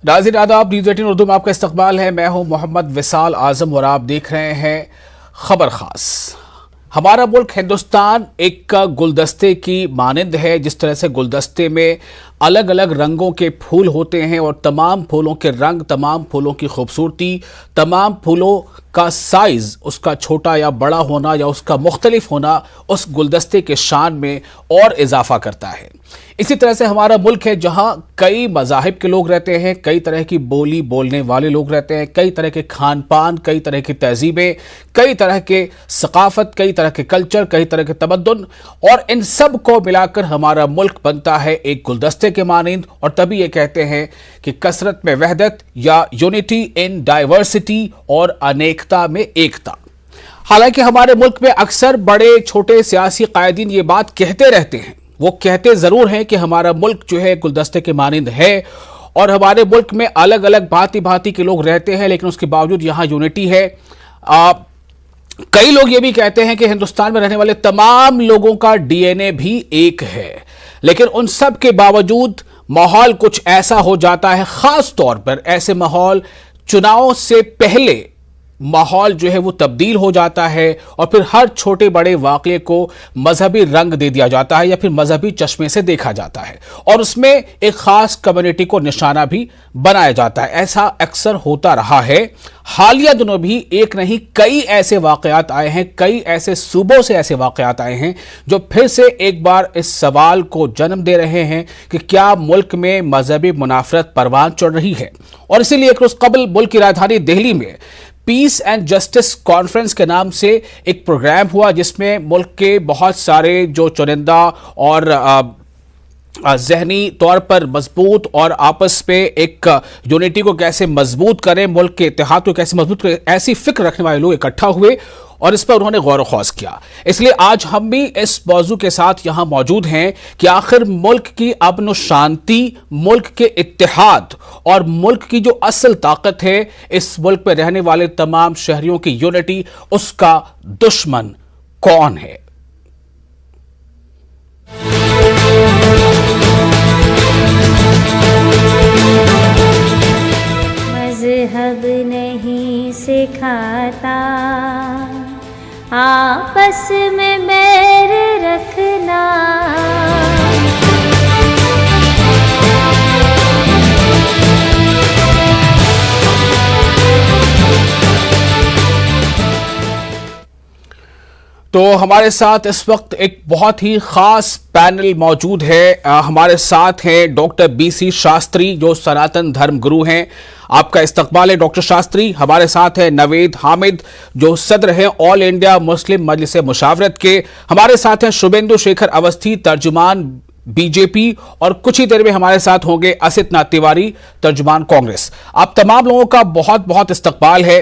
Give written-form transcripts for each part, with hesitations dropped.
नाज़रीन आदाब, न्यूज़ 18 उर्दू में आपका इस्तकबाल है। मैं हूं मोहम्मद विसाल आजम और आप देख रहे हैं खबर खास। हमारा मुल्क हिंदुस्तान एक गुलदस्ते की मानिंद है। जिस तरह से गुलदस्ते में अलग अलग रंगों के फूल होते हैं और तमाम फूलों के रंग, तमाम फूलों की खूबसूरती, तमाम फूलों का साइज, उसका छोटा या बड़ा होना या उसका मुख्तलिफ होना उस गुलदस्ते के शान में और इजाफा करता है। इसी तरह से हमारा मुल्क है जहां कई मज़ाहिब के लोग रहते हैं, कई तरह की बोली बोलने वाले लोग रहते हैं, कई तरह के खान पान, कई तरह की तहजीबें, कई तरह के सकाफत, कई तरह के कल्चर, कई तरह के तमद्दुन, और इन सब को मिलाकर हमारा मुल्क बनता है एक गुलदस्ते के मानिंद। और तभी ये कहते हैं कि कसरत में वहदत या यूनिटी इन डाइवर्सिटी और अनेकता में एकता। हालांकि हमारे मुल्क में अक्सर बड़े छोटे सियासी कायदीन ये बात कहते रहते हैं, वो कहते जरूर हैं कि हमारा मुल्क जो है गुलदस्ते के मानिंद है और हमारे मुल्क में अलग अलग भांति भांति के लोग रहते हैं, लेकिन उसके बावजूद यहां यूनिटी है। कई लोग ये भी कहते हैं कि हिंदुस्तान में रहने वाले तमाम लोगों का डीएनए भी एक है, लेकिन उन सब के बावजूद माहौल कुछ ऐसा हो जाता है। खास तौर पर ऐसे माहौल चुनाव से पहले माहौल जो है वो तब्दील हो जाता है और फिर हर छोटे बड़े वाक़ये को मजहबी रंग दे दिया जाता है या फिर मजहबी चश्मे से देखा जाता है और उसमें एक खास कम्युनिटी को निशाना भी बनाया जाता है। ऐसा अक्सर होता रहा है। हालिया दिनों भी एक नहीं कई ऐसे वाक़यात आए हैं, कई ऐसे सूबों से ऐसे वाक़यात आए हैं जो फिर से एक बार इस सवाल को जन्म दे रहे हैं कि क्या मुल्क में मजहबी मुनाफरत परवान चढ़ रही है। और इसीलिए एक रोज कबल मुल्क की राजधानी दिल्ली में पीस एंड जस्टिस कॉन्फ्रेंस के नाम से एक प्रोग्राम हुआ जिसमें मुल्क के बहुत सारे जो चुनिंदा और जहनी तौर पर मजबूत और आपस पे एक यूनिटी को कैसे मजबूत करें, मुल्क के इत्तेहाद को कैसे मजबूत करें, ऐसी फिक्र रखने वाले लोग इकट्ठा हुए और इस पर उन्होंने गौर व खौज किया। इसलिए आज हम भी इस मौजू के साथ यहां मौजूद हैं कि आखिर मुल्क की अमन व शांति, मुल्क के इत्तेहाद और मुल्क की जो असल ताकत है, इस मुल्क में रहने वाले तमाम शहरियों की यूनिटी, उसका दुश्मन कौन है। मज़हब नहीं सिखाता आपस में बैर रखना, तो हमारे साथ इस वक्त एक बहुत ही खास पैनल मौजूद है। हमारे साथ हैं डॉक्टर बीसी शास्त्री जो सनातन धर्म गुरु हैं। आपका इस्तकबाल है डॉक्टर शास्त्री। हमारे साथ है नवेद हामिद जो सदर हैं ऑल इंडिया मुस्लिम मजलिस मुशावरत के। हमारे साथ हैं शुभेंदु शेखर अवस्थी, तर्जुमान बीजेपी, और कुछ ही देर में हमारे साथ होंगे असित नाथ तिवारी, तर्जुमान कांग्रेस। आप तमाम लोगों का बहुत बहुत इस्तकबाल है।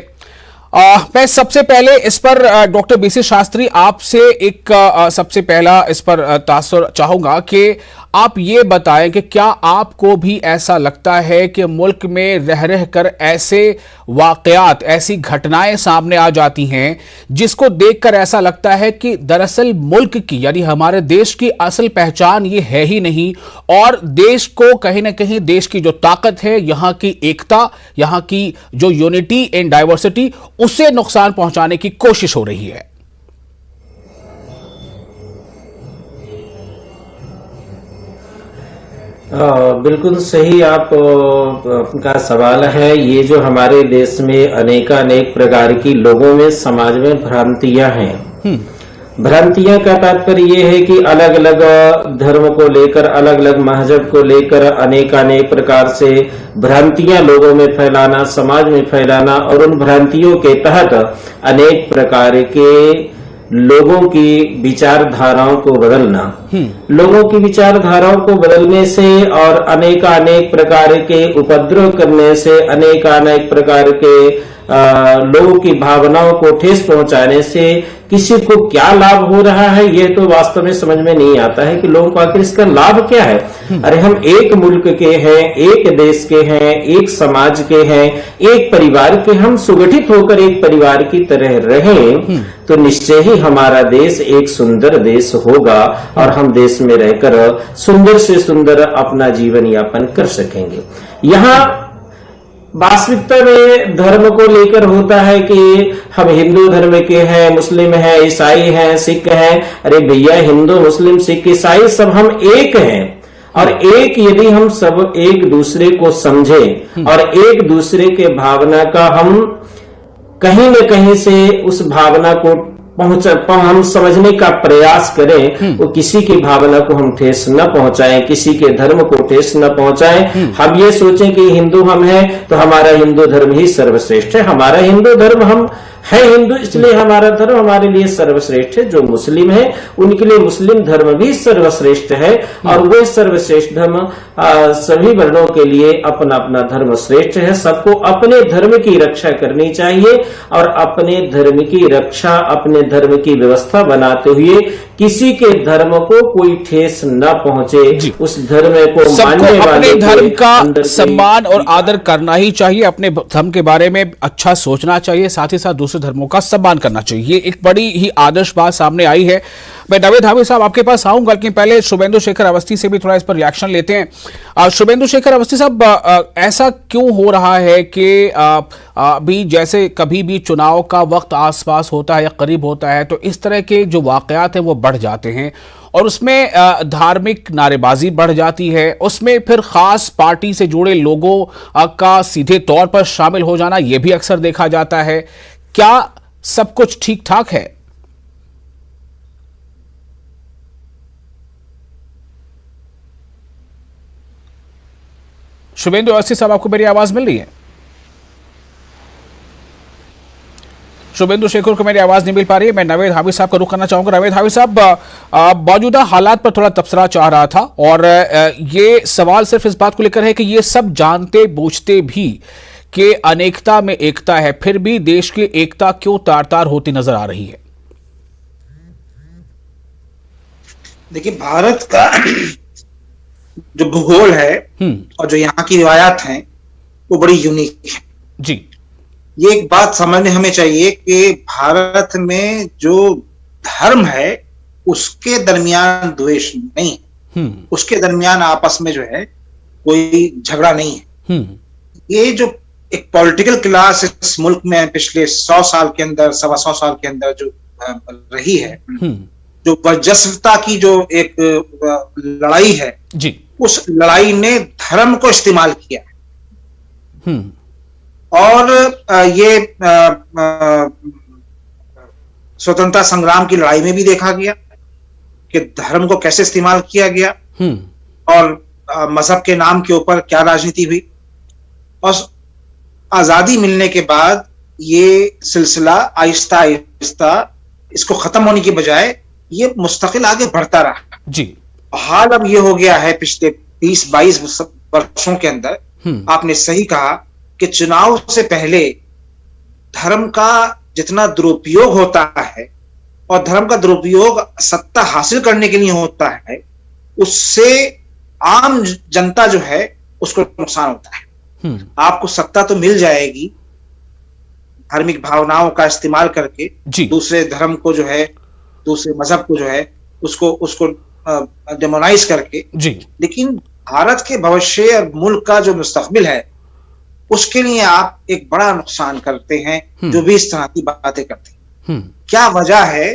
मैं सबसे पहले इस पर डॉक्टर बीसी शास्त्री आपसे एक सबसे पहला इस पर तासुर चाहूंगा कि आप ये बताएं कि क्या आपको भी ऐसा लगता है कि मुल्क में रह रह कर ऐसे वाकयात, ऐसी घटनाएं सामने आ जाती हैं जिसको देखकर ऐसा लगता है कि दरअसल मुल्क की यानी हमारे देश की असल पहचान ये है ही नहीं और देश को कहीं ना कहीं देश की जो ताकत है, यहाँ की एकता, यहाँ की जो यूनिटी इन डाइवर्सिटी, उसे नुकसान पहुंचाने की कोशिश हो रही है। बिल्कुल सही आपका सवाल है। ये जो हमारे देश में अनेकानेक प्रकार की लोगों में, समाज में भ्रांतियां हैं। भ्रांतियां का तात्पर्य ये है कि अलग अलग धर्म को लेकर, अलग अलग मजहब को लेकर अनेकानेक प्रकार से भ्रांतियां लोगों में फैलाना, समाज में फैलाना और उन भ्रांतियों के तहत अनेक प्रकार के लोगों की विचारधाराओं को बदलना। लोगों की विचारधाराओं को बदलने से और अनेकानेक प्रकार के उपद्रव करने से, अनेकानेक प्रकार के लोगों की भावनाओं को ठेस पहुंचाने से किसी को क्या लाभ हो रहा है, ये तो वास्तव में समझ में नहीं आता है कि लोगों को आखिर इसका लाभ क्या है। अरे हम एक मुल्क के हैं, एक देश के हैं, एक समाज के हैं, एक परिवार के, हम सुगठित होकर एक परिवार की तरह रहें तो निश्चय ही हमारा देश एक सुंदर देश होगा और हम देश में रहकर सुंदर से सुंदर अपना जीवन यापन कर सकेंगे। यहाँ वास्तविकता में धर्म को लेकर होता है कि हम हिंदू धर्म के हैं, मुस्लिम हैं, ईसाई हैं, सिख हैं। अरे भैया, हिंदू मुस्लिम सिख ईसाई सब हम एक हैं। और एक यदि हम सब एक दूसरे को समझें और एक दूसरे के भावना का हम कहीं न कहीं से उस भावना को हम समझने का प्रयास करें, वो किसी की भावना को हम ठेस न पहुंचाएं, किसी के धर्म को ठेस न पहुंचाएं। हम ये सोचें कि हिंदू हम हैं तो हमारा हिंदू धर्म ही सर्वश्रेष्ठ है। हमारा हिंदू धर्म, हम है हिंदू इसलिए हमारा धर्म हमारे लिए सर्वश्रेष्ठ है। जो मुस्लिम है उनके लिए मुस्लिम धर्म भी सर्वश्रेष्ठ है। और वो सर्वश्रेष्ठ धर्म सभी वर्णों के लिए अपना अपना धर्म श्रेष्ठ है। सबको अपने धर्म की रक्षा करनी चाहिए और अपने धर्म की रक्षा, अपने धर्म की व्यवस्था बनाते हुए किसी के धर्म को कोई ठेस न पहुंचे, उस धर्म को मानने वाले अपने धर्म का सम्मान और आदर करना ही चाहिए। अपने धर्म के बारे में अच्छा सोचना चाहिए, साथ ही साथ दूसरे धर्मों का सम्मान करना चाहिए। ये एक बड़ी ही आदर्श बात सामने आई है। मैं नावेद हामिद साहब आपके पास आऊंगा, लेकिन पहले शुभेंदु शेखर अवस्थी से भी थोड़ा इस पर रिएक्शन लेते हैं। शुभेंदु शेखर अवस्थी साहब, ऐसा क्यों हो रहा है कि अभी जैसे कभी भी चुनाव का वक्त आसपास होता है या करीब होता है तो इस तरह के जो वाकयात हैं वो बढ़ जाते हैं और उसमें धार्मिक नारेबाजी बढ़ जाती है, उसमें फिर खास पार्टी से जुड़े लोगों का सीधे तौर पर शामिल हो जाना, यह भी अक्सर देखा जाता है। क्या सब कुछ ठीक ठाक है? शुभेंदु अवस्थी साहब, आपको मेरी आवाज मिल रही है? शुभेंदु शेखर को मेरी आवाज नहीं मिल पा रही है। मैं नावेद हामिद साहब का रुख करना चाहूंगा। नावेद हामिद साहब, मौजूदा हालात पर थोड़ा तबसरा चाह रहा था और ये सवाल सिर्फ इस बात को लेकर है कि ये सब जानते बूझते भी कि अनेकता में एकता है, फिर भी देश की एकता क्यों तार तार होती नजर आ रही है? देखिए, भारत का जो भूगोल है और जो यहाँ की रिवायात हैं वो बड़ी यूनिक है जी। ये एक बात समझने हमें चाहिए कि भारत में जो धर्म है उसके दरमियान द्वेष नहीं है, उसके दरमियान आपस में जो है कोई झगड़ा नहीं है। ये जो एक पॉलिटिकल क्लास इस मुल्क में पिछले 100 साल के अंदर, 125 साल के अंदर जो रही है, जो वर्चस्वता की जो एक लड़ाई है जी, उस लड़ाई ने धर्म को इस्तेमाल किया और ये स्वतंत्रता संग्राम की लड़ाई में भी देखा गया कि धर्म को कैसे इस्तेमाल किया गया और मजहब के नाम के ऊपर क्या राजनीति हुई। और आजादी मिलने के बाद ये सिलसिला आहिस्ता आहिस्ता इसको खत्म होने की बजाय ये मुस्तकिल आगे बढ़ता रहा जी। हाल अब ये हो गया है पिछले 20-22 वर्षों के अंदर, आपने सही कहा कि चुनाव से पहले धर्म का जितना दुरुपयोग होता है और धर्म का दुरुपयोग सत्ता हासिल करने के लिए होता है, उससे आम जनता जो है उसको नुकसान होता है। आपको सत्ता तो मिल जाएगी धार्मिक भावनाओं का इस्तेमाल करके, दूसरे धर्म को जो है, दूसरे मजहब को जो है उसको डेमोनाइज करके, लेकिन भारत के भविष्य और मुल्क का जो मुस्तकबिल है उसके लिए आप एक बड़ा नुकसान करते हैं जो भी इस तरह की बातें करते हैं। क्या वजह है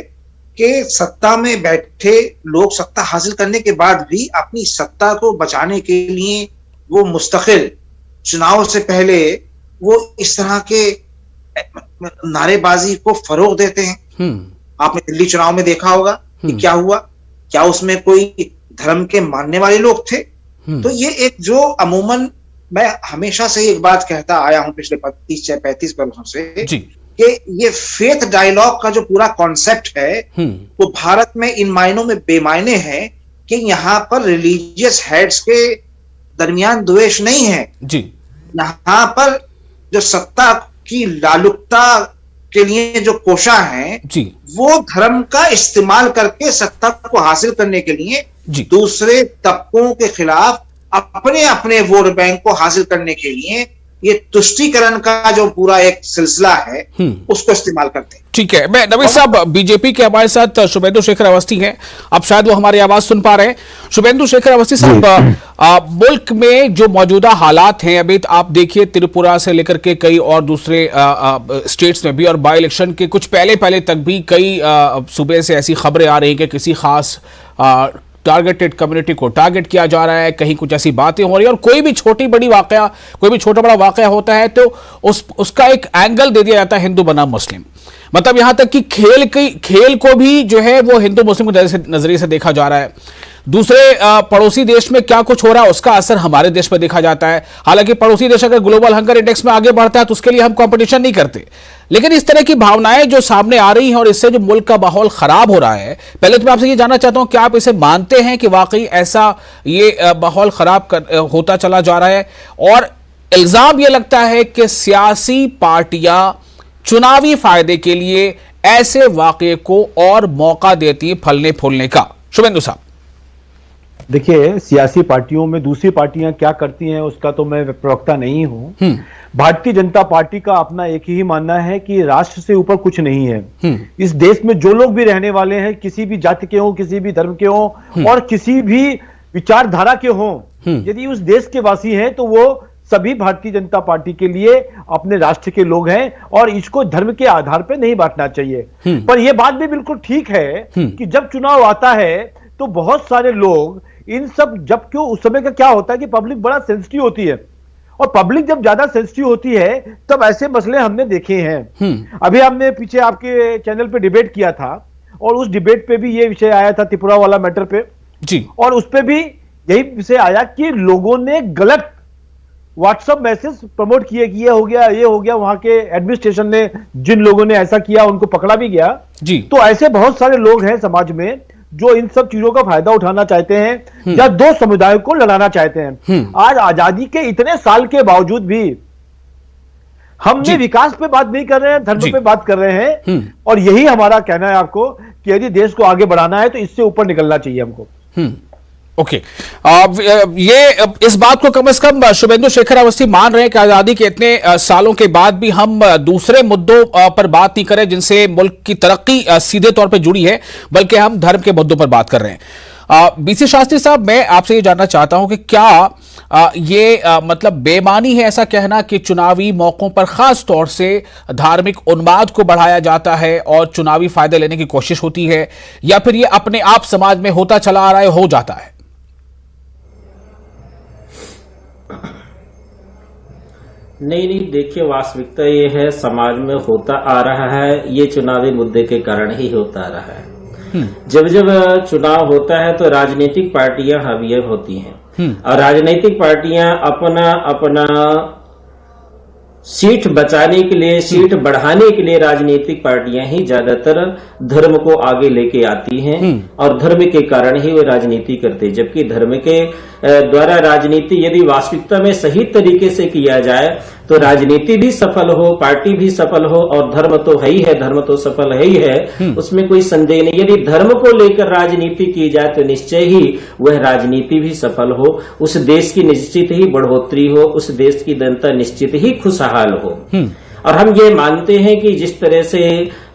कि सत्ता में बैठे लोग सत्ता हासिल करने के बाद भी अपनी सत्ता को बचाने के लिए वो मुस्तकिल चुनाव से पहले वो इस तरह के नारेबाजी को फरोग देते हैं। आपने दिल्ली चुनाव में देखा होगा कि क्या हुआ, क्या उसमें कोई धर्म के मानने वाले लोग थे? तो ये एक जो अमूमन मैं हमेशा से एक बात कहता आया हूं पिछले 35 वर्षों से कि ये फेथ डायलॉग का जो पूरा कॉन्सेप्ट है वो भारत में इन मायनों में बेमायने है कि यहाँ पर रिलीजियस हेड्स के दरमियान द्वेष नहीं है जी। यहाँ पर जो सत्ता की लालुकता के लिए जो कोशा है जी, वो धर्म का इस्तेमाल करके सत्ता को हासिल करने के लिए दूसरे तबकों के खिलाफ अपने अपने वोट बैंक को हासिल करने के लिए ये तुष्टीकरण का जो पूरा एक सिलसिला है उसको इस्तेमाल करते हैं। ठीक है, मैं नवीद साहब, बीजेपी के हमारे साथ शुभेंदु शेखर अवस्थी हैं, अब शायद वो हमारी आवाज सुन पा रहे हैं। शुभेंदु शेखर अवस्थी साहब, मुल्क में जो मौजूदा हालात हैं, अभी आप देखिए त्रिपुरा से लेकर के कई और दूसरे स्टेट्स में भी, और बाई इलेक्शन के कुछ पहले तक भी कई सूबे से ऐसी खबरें आ रही हैं कि किसी खास टारगेटेड कम्युनिटी को टारगेट किया जा रहा है, कहीं कुछ ऐसी बातें हो रही है, और कोई भी छोटा बड़ा वाकया होता है तो उसका एक एंगल दे दिया जाता है हिंदू बनाम मुस्लिम। मतलब यहां तक कि खेल को भी जो है वो हिंदू मुस्लिम के नजरिए से देखा जा रहा है। दूसरे पड़ोसी देश में क्या कुछ हो रहा है उसका असर हमारे देश में देखा जाता है। हालांकि पड़ोसी देश अगर ग्लोबल हंगर इंडेक्स में आगे बढ़ता है तो उसके लिए हम कंपटीशन नहीं करते, लेकिन इस तरह की भावनाएं जो सामने आ रही हैं और इससे जो मुल्क का माहौल खराब हो रहा है, पहले तो मैं आपसे ये जानना चाहता हूं कि आप इसे मानते हैं कि वाकई ऐसा ये माहौल खराब होता चला जा रहा है, और इल्जाम ये लगता है कि सियासी पार्टियां चुनावी फायदे के लिए ऐसे वाकये को और मौका देती है फलने फूलने का। शुभेंदु साहब, देखिए, सियासी पार्टियों में दूसरी पार्टियां क्या करती हैं उसका तो मैं प्रवक्ता नहीं हूं। भारतीय जनता पार्टी का अपना एक ही मानना है कि राष्ट्र से ऊपर कुछ नहीं है। इस देश में जो लोग भी रहने वाले हैं, किसी भी जाति के हों, किसी भी धर्म के हों और किसी भी विचारधारा के हों, यदि उस देश के वासी हैं तो वो सभी भारतीय जनता पार्टी के लिए अपने राष्ट्र के लोग हैं, और इसको धर्म के आधार पर नहीं बांटना चाहिए। पर यह बात भी बिल्कुल ठीक है कि जब चुनाव आता है तो बहुत सारे लोग इन सब, जब क्यों उस समय का क्या होता है कि पब्लिक बड़ा सेंसिटिव होती है, और पब्लिक जब ज्यादा सेंसिटिव होती है तब ऐसे मसले हमने देखे हैं। अभी हमने पीछे आपके चैनल पे डिबेट किया था, और उस डिबेट पे भी ये विषय आया था त्रिपुरा वाला मैटर पे जी, और उस पे भी यही विषय आया कि लोगों ने गलत व्हाट्सएप मैसेज प्रमोट किए कि ये हो गया, वहां के एडमिनिस्ट्रेशन ने जिन लोगों ने ऐसा किया उनको पकड़ा भी गया जी। तो ऐसे बहुत सारे लोग हैं समाज में जो इन सब चीजों का फायदा उठाना चाहते हैं या दो समुदायों को लड़ाना चाहते हैं। आज आजादी के इतने साल के बावजूद भी हमने विकास पे बात नहीं कर रहे हैं, धर्म पे बात कर रहे हैं, और यही हमारा कहना है आपको कि यदि देश को आगे बढ़ाना है तो इससे ऊपर निकलना चाहिए हमको। ओके, ये इस बात को कम से कम शुभेंदु शेखर अवस्थी मान रहे हैं कि आजादी के इतने सालों के बाद भी हम दूसरे मुद्दों पर बात नहीं करें जिनसे मुल्क की तरक्की सीधे तौर पर जुड़ी है, बल्कि हम धर्म के मुद्दों पर बात कर रहे हैं। बीसी शास्त्री साहब, मैं आपसे ये जानना चाहता हूं कि क्या ये मतलब बेमानी है ऐसा कहना कि चुनावी मौकों पर खास तौर से धार्मिक उन्माद को बढ़ाया जाता है और चुनावी फायदे लेने की कोशिश होती है, या फिर ये अपने आप समाज में होता चला आ रहा है, हो जाता है? नहीं, देखिए, वास्तविकता ये है समाज में होता आ रहा है, ये चुनावी मुद्दे के कारण ही होता आ रहा है। जब चुनाव होता है तो राजनीतिक पार्टियां हावी होती हैं, और राजनीतिक पार्टियां अपना सीट बचाने के लिए, सीट बढ़ाने के लिए राजनीतिक पार्टियां ही ज्यादातर धर्म को आगे लेके आती हैं, और धर्म के कारण ही वे राजनीति करते, जबकि धर्म के द्वारा राजनीति यदि वास्तविकता में सही तरीके से किया जाए तो राजनीति भी सफल हो, पार्टी भी सफल हो, और धर्म तो है ही है, धर्म तो सफल है ही है, उसमें कोई संदेह नहीं। यदि धर्म को लेकर राजनीति की जाए तो निश्चय ही वह राजनीति भी सफल हो, उस देश की निश्चित ही बढ़ोतरी हो, उस देश की जनता निश्चित ही खुशहाल हो। और हम ये मानते हैं कि जिस तरह से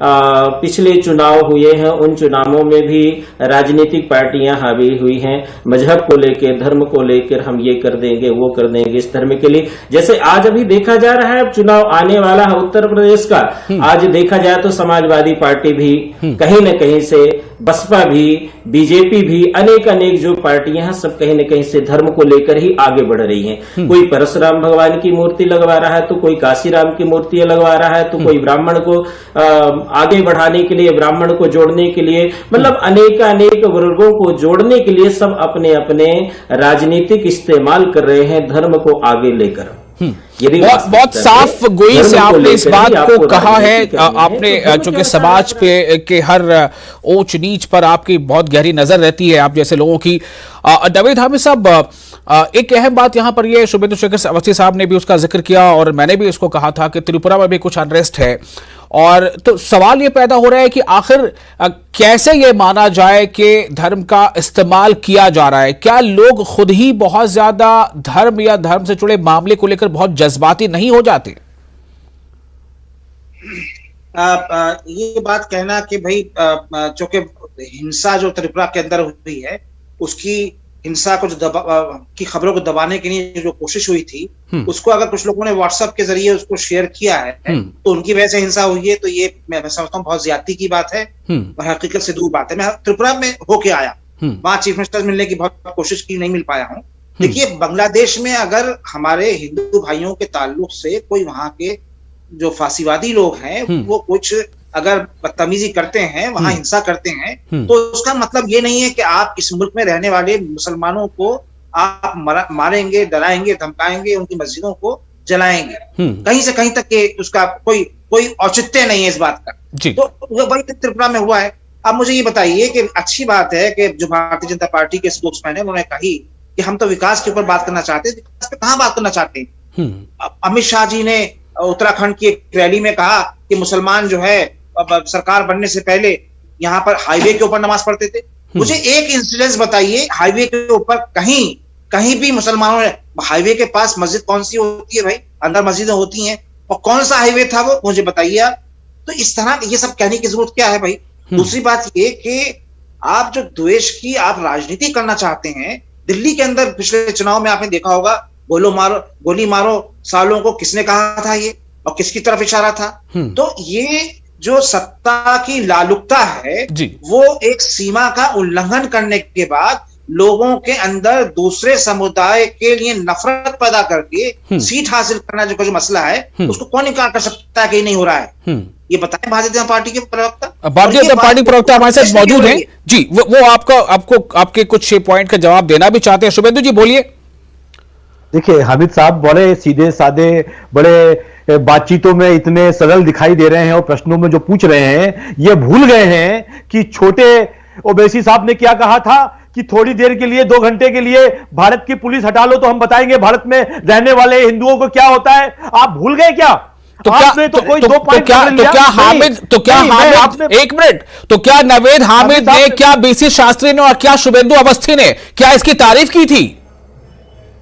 पिछले चुनाव हुए हैं, उन चुनावों में भी राजनीतिक पार्टियां हावी हुई हैं, मजहब को लेकर, धर्म को लेकर, हम ये कर देंगे, वो कर देंगे इस धर्म के लिए। जैसे आज अभी देखा जा रहा है, चुनाव आने वाला है उत्तर प्रदेश का, आज देखा जाए तो समाजवादी पार्टी भी कहीं न कहीं से, बसपा भी, बीजेपी भी, अनेक जो पार्टियां हैं सब कहीं न कहीं से धर्म को लेकर ही आगे बढ़ रही हैं। कोई परशुराम भगवान की मूर्ति लगवा रहा है, तो कोई काशीराम की मूर्तियां लगवा रहा है, तो कोई ब्राह्मण को आगे बढ़ाने के लिए, ब्राह्मण को जोड़ने के लिए, मतलब अनेक वर्गों को जोड़ने के लिए सब अपने अपने राजनीतिक इस्तेमाल कर रहे हैं धर्म को आगे लेकर। बहुत साफ गोई से आपने इस बात को कहा है। आपने चूंकि समाज पे के हर ऊंच नीच पर आपकी बहुत गहरी नजर रहती है, आप जैसे लोगों की। नवीद हामिद साहब, एक अहम बात यहां पर यह, शुभेंदु शेखर अवस्थी साहब ने भी उसका जिक्र किया और मैंने भी इसको कहा था कि त्रिपुरा में भी कुछ अनरेस्ट है, और तो सवाल ये पैदा हो रहा है कि आखिर कैसे ये माना जाए कि धर्म का इस्तेमाल किया जा रहा है? क्या लोग खुद ही बहुत ज्यादा धर्म या धर्म से जुड़े मामले को लेकर बहुत जज्बाती नहीं हो जाते? ये बात कहना कि भाई चूंकि हिंसा जो त्रिपुरा के अंदर हुई है, उसकी हिंसा को जो की खबरों को दबाने के लिए जो कोशिश हुई थी, उसको अगर कुछ लोगों ने व्हाट्सएप के जरिए उसको शेयर किया है तो उनकी वजह से हिंसा हुई है, तो ये मैं समझता हूँ बहुत ज्यादती की बात है और हकीकत से दूर बात है। मैं त्रिपुरा में होके आया, वहां चीफ मिनिस्टर मिलने की बहुत कोशिश की, नहीं मिल पाया हूँ। देखिए, बांग्लादेश में अगर हमारे हिंदू भाइयों के ताल्लुक से कोई वहां के जो फांसीवादी लोग हैं वो कुछ अगर बदतमीजी करते हैं, वहां हिंसा करते हैं, तो उसका मतलब ये नहीं है कि आप इस मुल्क में रहने वाले मुसलमानों को आप मारेंगे, डराएंगे, धमकाएंगे, उनकी मस्जिदों को जलाएंगे। कहीं से कहीं तक के उसका कोई औचित्य नहीं है इस बात का। तो वही त्रिपुरा में हुआ है। अब मुझे ये बताइए कि अच्छी बात है कि जो भारतीय जनता पार्टी के स्पोक्समैन है उन्होंने कही कि हम तो विकास के ऊपर बात करना चाहते हैं। विकास पे कहां बात करना चाहते हैं? अमित शाह जी ने उत्तराखंड की एक रैली में कहा कि मुसलमान जो है सरकार बनने से पहले यहाँ पर हाईवे के ऊपर नमाज पढ़ते थे। मुझे एक इंसिडेंस बताइए हाईवे के ऊपर कहीं भी मुसलमानों ने, हाईवे के पास मस्जिद कौन सी होती है भाई? अंदर मस्जिदें होती हैं, और कौन सा हाईवे था वो मुझे बताइए आप। तो इस तरह ये सब कहने की जरूरत क्या है भाई? दूसरी बात ये कि आप जो द्वेष की आप राजनीति करना चाहते हैं, दिल्ली के अंदर पिछले चुनाव में आपने देखा होगा, गोली मारो सालों को किसने कहा था ये, और किसकी तरफ इशारा था? तो ये जो सत्ता की लालुकता है वो एक सीमा का उल्लंघन करने के बाद लोगों के अंदर दूसरे समुदाय के लिए नफरत पैदा करके सीट हासिल करना जो मसला है उसको कौन इनकार कर सकता है कि नहीं हो रहा है? ये बताएं भारतीय जनता पार्टी के प्रवक्ता। भारतीय जनता पार्टी प्रवक्ता हमारे साथ मौजूद हैं जी, वो आपके कुछ पॉइंट का जवाब देना भी चाहते हैं। शुभेंदु जी बोलिए। देखिए, हामिद साहब बड़े सीधे साधे, बड़े बातचीतों में इतने सरल दिखाई दे रहे हैं और प्रश्नों में जो पूछ रहे हैं ये भूल गए हैं कि छोटे ओवैसी साहब ने क्या कहा था कि थोड़ी देर के लिए 2 घंटे के लिए भारत की पुलिस हटा लो तो हम बताएंगे भारत में रहने वाले हिंदुओं को क्या होता है। आप भूल गए क्या? तो क्या नवेद हामिद ने, क्या बीसी शास्त्री ने और क्या शुभेंदु अवस्थी ने क्या इसकी तारीफ की थी?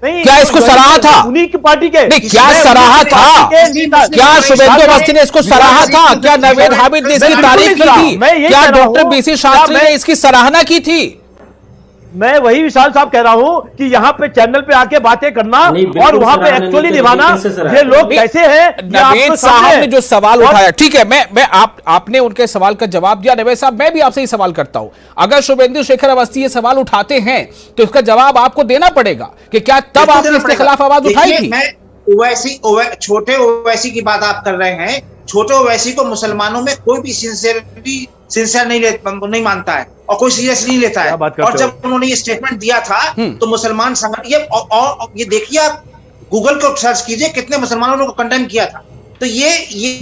नहीं, क्या इसको सराहा था? उन्हीं की पार्टी के नहीं, क्या सराहा था? क्या शुभेंदु अवस्थी ने इसको सराहा था? क्या नवेद हामिद ने इसकी तारीफ की थी? क्या डॉक्टर बीसी शास्त्री ने इसकी सराहना की थी? मैं वही विशाल साहब कह रहा हूं कि यहाँ पे चैनल पे आके बातें करना और वहां पे एक्चुअली निभाना, ये लोग कैसे हैं? नवेद साहब ने जो सवाल उठाया, ठीक है, मैं आपने उनके सवाल का जवाब दिया। नवेद साहब, मैं भी आपसे ही सवाल करता हूं, अगर शुभेंदु शेखर अवस्थी ये सवाल उठाते हैं तो इसका जवाब आपको देना पड़ेगा कि क्या तब आपने इसके खिलाफ आवाज उठाई थी? छोटे ओवैसी की बात आप कर रहे हैं। छोटे ओवैसी को मुसलमानों में कोई भी सिंसियर नहीं मानता है और कोई सीरियस नहीं लेता है। और जब उन्होंने ये स्टेटमेंट दिया था तो मुसलमान ये देखिए, आप गूगल को सर्च कीजिए कितने मुसलमानों को कंडेम किया था। तो ये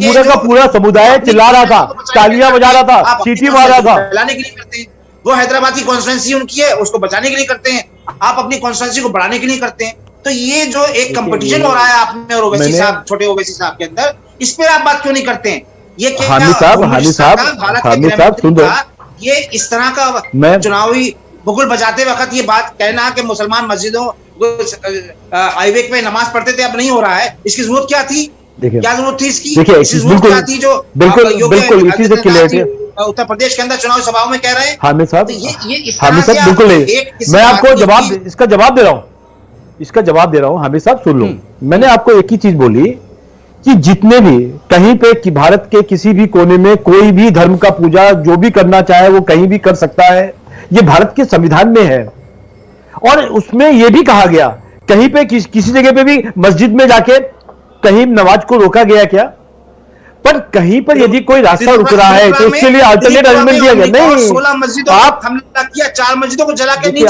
पूरा का पूरा समुदाय चिल्ला रहा था, तालियां बजा रहा था, सीटी मार रहा था। बढ़ाने के लिए करते हैं वो, हैदराबाद की कॉन्स्टिट्यूंसी उनकी है, उसको बचाने के लिए करते हैं। आप अपनी कॉन्स्टिट्यूंसी को बढ़ाने के लिए करते हैं। तो ये जो एक कंपटीशन हो रहा है आप में और ओवैसी साहब, छोटे ओवैसी साहब के अंदर, इस पे आप बात क्यों नहीं करते हैं? ये हामिद साहब सुन दो, ये इस तरह का चुनावी बुगुल बजाते वक्त ये बात कहना कि मुसलमान मस्जिदों हाईवे पे नमाज पढ़ते थे, अब नहीं हो रहा है, इसकी जरूरत क्या थी? क्या जरूरत थी इसकी? बिल्कुल इसी से क्लियर उत्तर प्रदेश के अंदर चुनावी सभाओं में कह रहे हैं हामिद साहब, बिल्कुल नहीं। मैं आपको इसका जवाब दे रहा हूं हामिद साहब, सुन लो। मैंने आपको एक ही चीज बोली कि जितने भी कहीं पे कि भारत के किसी भी कोने में कोई भी धर्म का पूजा जो भी करना चाहे वो कहीं भी कर सकता है, ये भारत के संविधान में है। और उसमें यह भी कहा गया, कहीं पे किसी जगह पे भी मस्जिद में जाके कहीं नमाज को रोका गया क्या? पर कहीं पर यदि कोई रास्ता रुक रहा है तो उसके लिए अल्टरनेट अरेंजमेंट दिया गया। नहीं, 16 मस्जिदों आप हमला किया, 4 मस्जिदों को जला के नीचे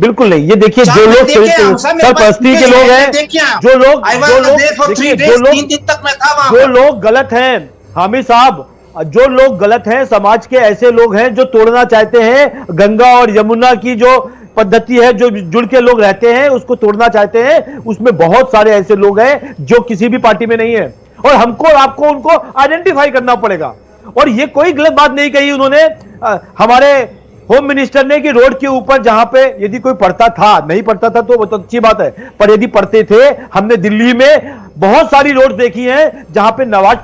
बिल्कुल नहीं। ये देखिए, जो लोग सरपरस्ती के लोग हैं, जो लोग गलत हैं हामिद साहब, जो लोग गलत हैं, समाज के ऐसे लोग हैं जो तोड़ना चाहते हैं गंगा और यमुना की जो पद्धति है, जो जुड़ के लोग रहते हैं उसको तोड़ना चाहते हैं। उसमें बहुत सारे ऐसे लोग हैं जो किसी भी पार्टी में नहीं है और हमको आपको उनको आइडेंटिफाई करना पड़ेगा। और ये कोई गलत बात नहीं कही उन्होंने। हमारे होम मिनिस्टर ने कि रोड के ऊपर जहां पे यदि कोई पढ़ता था, नहीं पढ़ता था तो वो तो अच्छी बात है, पर यदि पढ़ते थे, हमने दिल्ली में बहुत सारी रोड देखी हैं जहां पे नमाज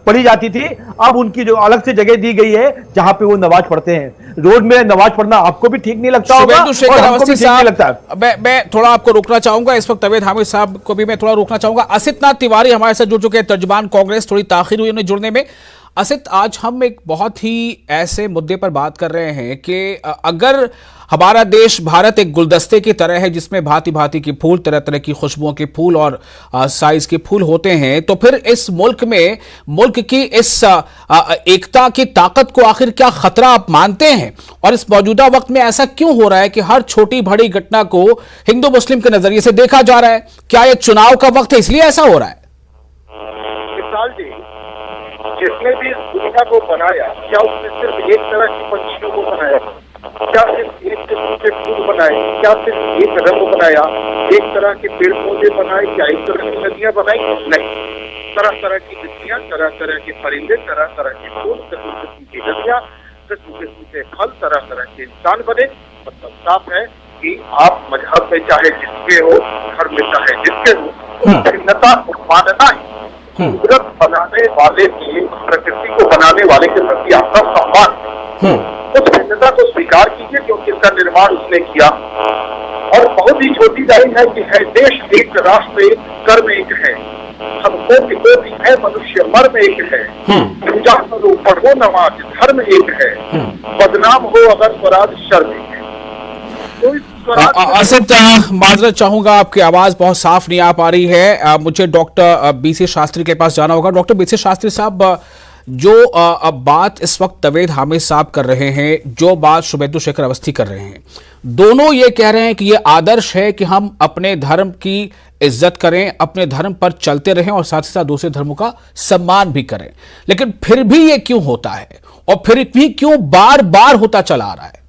पढ़ी जाती थी। अब उनकी जो अलग से जगह दी गई है जहां पे वो नमाज पढ़ते हैं। रोड में नमाज पढ़ना आपको भी ठीक नहीं लगता होगा और हमको भी ठीक नहीं लगता। मैं थोड़ा आपको रोकना चाहूंगा, इस वक्त तवेद हामिद साहब को भी मैं थोड़ा रोकना चाहूंगा। असित नाथ तिवारी हमारे साथ जुड़ चुके हैं, तर्जुमान कांग्रेस। थोड़ी ताखिर हुई उन्हें जुड़ने में। असित, आज हम एक बहुत ही ऐसे मुद्दे पर बात कर रहे हैं कि अगर हमारा देश भारत एक गुलदस्ते की तरह है जिसमें भांति भांति के फूल, तरह तरह की खुशबुओं के फूल और साइज के फूल होते हैं, तो फिर इस मुल्क में मुल्क की इस एकता की ताकत को आखिर क्या खतरा आप मानते हैं? और इस मौजूदा वक्त में ऐसा क्यों हो रहा है कि हर छोटी बड़ी घटना को हिंदू मुस्लिम के नजरिए से देखा जा रहा है? क्या यह चुनाव का वक्त है इसलिए ऐसा हो रहा है? जिसने भी इस दुनिया को बनाया, क्या उसने सिर्फ एक तरह की पंछियों को बनाया? क्या सिर्फ एक किस्म के फूल बनाए? क्या सिर्फ एक रंग बनाया? एक तरह के पेड़ पौधे बनाए? क्या एक तरह की नदियां बनाई? नहीं, तरह तरह की मिट्टियां, तरह तरह के परिंदे, तरह तरह के फूल, किस्म किस्म की नदियां, किस्म किस्म के फल, तरह तरह के इंसान बने। मतलब साफ है कि आप मजहब में चाहे जिसके हो, धर्म में चाहे जिसके हो, भिन्नता को मानना ही कुदरत बनाने वाले के, प्रकृति को बनाने वाले के प्रति आपका सम्मान। उस भिन्नता को स्वीकार कीजिए क्योंकि इसका निर्माण उसने किया। और बहुत ही छोटी लाइन है कि है देश एक, राष्ट्र एक, कर्म एक है, हम कोटि है, मनुष्य मर्म एक है। पूजा करो, पढ़ो नमाज, धर्म एक है, बदनाम हो अगर स्वराज शर्म एक है। असित, माजरत चाहूंगा, आपकी आवाज बहुत साफ नहीं आ पा रही है। मुझे डॉक्टर बीसी शास्त्री के पास जाना होगा। डॉक्टर बीसी शास्त्री साहब, जो बात इस वक्त तवेद हामिद साहब कर रहे हैं, जो बात शुभेंदु शेखर अवस्थी कर रहे हैं, दोनों ये कह रहे हैं कि ये आदर्श है कि हम अपने धर्म की इज्जत करें, अपने धर्म पर चलते रहें और साथ ही साथ दूसरे धर्मों का सम्मान भी करें। लेकिन फिर भी ये क्यों होता है और फिर भी क्यों बार बार होता चला आ रहा है?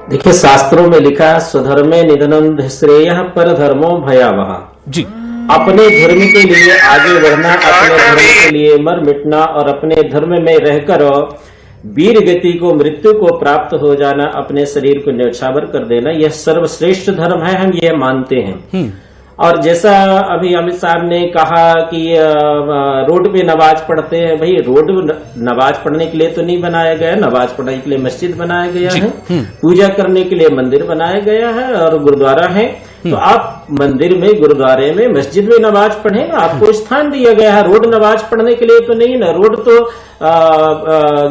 देखिए, शास्त्रों में लिखा है, स्वधर्मे निधनम श्रेयः पर धर्मो भयावह। जी, अपने धर्म के लिए आगे बढ़ना, अपने धर्म के लिए मर मिटना और अपने धर्म में रहकर वीर गति को, मृत्यु को प्राप्त हो जाना, अपने शरीर को न्यौछावर कर देना, यह सर्वश्रेष्ठ धर्म है, हम यह मानते हैं। और जैसा अभी अमित साहब ने कहा कि रोड पे नमाज पढ़ते हैं, भाई रोड नमाज पढ़ने के लिए तो नहीं बनाया गया, नमाज पढ़ने के लिए मस्जिद बनाया गया है, पूजा करने के लिए मंदिर बनाया गया है और गुरुद्वारा है। तो आप मंदिर में, गुरुद्वारे में, मस्जिद में नमाज पढ़ें, आपको स्थान दिया गया है। रोड नमाज पढ़ने के लिए तो नहीं ना, रोड तो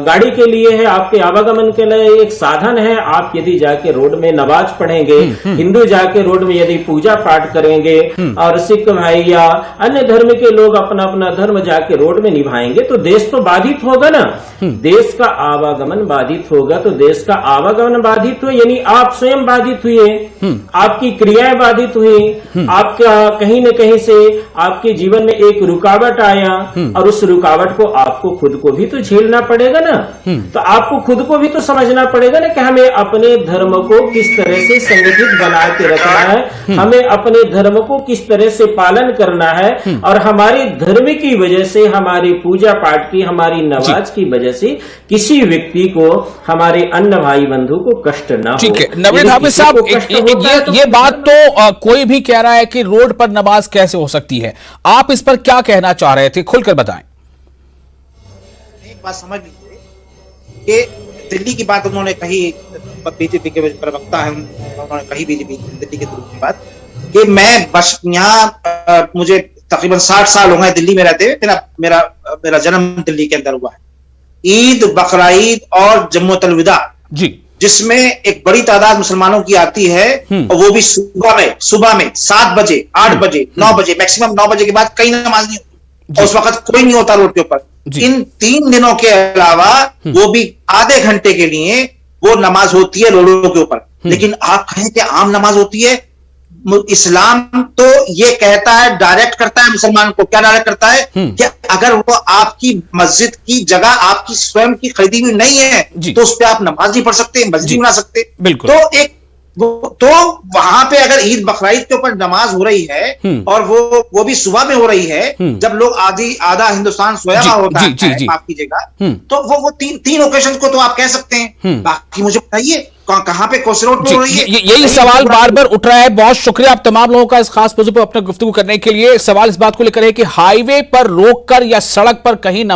गाड़ी के लिए है, आपके आवागमन के लिए एक साधन है। आप यदि जाके रोड में नमाज पढ़ेंगे, हिंदू जाके रोड में यदि पूजा पाठ करेंगे और सिख भाई या अन्य धर्म के लोग अपना अपना धर्म जाके रोड में निभाएंगे तो देश तो बाधित होगा ना। देश का आवागमन बाधित होगा तो देश का आवागमन बाधित हुआ यानी आप स्वयं बाधित हुए, आपकी क्रियाएं बाधित हुई, आपका कहीं न कहीं से आपके जीवन में एक रुकावट आया और उस रुकावट को आपको खुद को भी तो झेलना पड़ेगा ना। तो आपको खुद को भी तो समझना पड़ेगा ना कि हमें अपने धर्म को किस तरह से संगठित बना के रखना है, हमें अपने धर्म को किस तरह से पालन करना है और हमारे धर्म की वजह से, हमारी पूजा पाठ की, हमारी नमाज की वजह से किसी व्यक्ति को, हमारे अन्य भाई बंधु को कष्ट ना हो। ठीक है, नवेद हाफिज साहब, ये बात तो कोई भी कह रहा है कि रोड पर नमाज कैसे हो सकती है, आप इस पर क्या कहना चाह रहे थे, खुलकर बताएं। एक बात समझ लीजिए कि दिल्ली की बात उन्होंने कही, बीजेपी के प्रवक्ता है, उन्होंने कही बीजेपी दिल्ली के की बात कि मैं बस यहाँ मुझे तकरीबन 60 साल हो गए दिल्ली में रहते हुए, मेरा जन्म दिल्ली के अंदर हुआ है। ईद, बकरा ईद और जम्मू तलविदा जी, जिसमें एक बड़ी तादाद मुसलमानों की आती है और वो भी सुबह में 7 बजे, 8 बजे, 9 बजे, मैक्सिमम 9 बजे के बाद कहीं नमाज नहीं होती और उस वक्त कोई नहीं होता रोड के ऊपर। इन 3 दिनों के अलावा वो भी आधे घंटे के लिए वो नमाज होती है रोडों के ऊपर। लेकिन आप कहें कि आम नमाज होती है, इस्लाम तो ये कहता है, डायरेक्ट करता है मुसलमान को, क्या डायरेक्ट करता है कि अगर वो आपकी मस्जिद की जगह आपकी स्वयं की खरीदी हुई नहीं है तो उस पर आप नमाज नहीं पढ़ सकते, मस्जिद नहीं बना सकते। तो एक तो वहां पे अगर ईद बकरीद के ऊपर नमाज हो रही है और वो भी सुबह में हो रही है, जब लोग आधा हिंदुस्तान सोया हुआ होता है, माफ कीजिएगा, तो वो तीन ओकेजन को तो आप कह सकते हैं। बाकी मुझे बताइए कहां पे कोसी रोड पे हो रही है? यही सवाल बार बार उठ रहा है। बहुत शुक्रिया आप तमाम लोगों का इस खास मौजू पर अपना गुफ्तगू करने के लिए। सवाल इस बात को लेकर है कि हाईवे पर रोककर या सड़क पर कहीं नमाज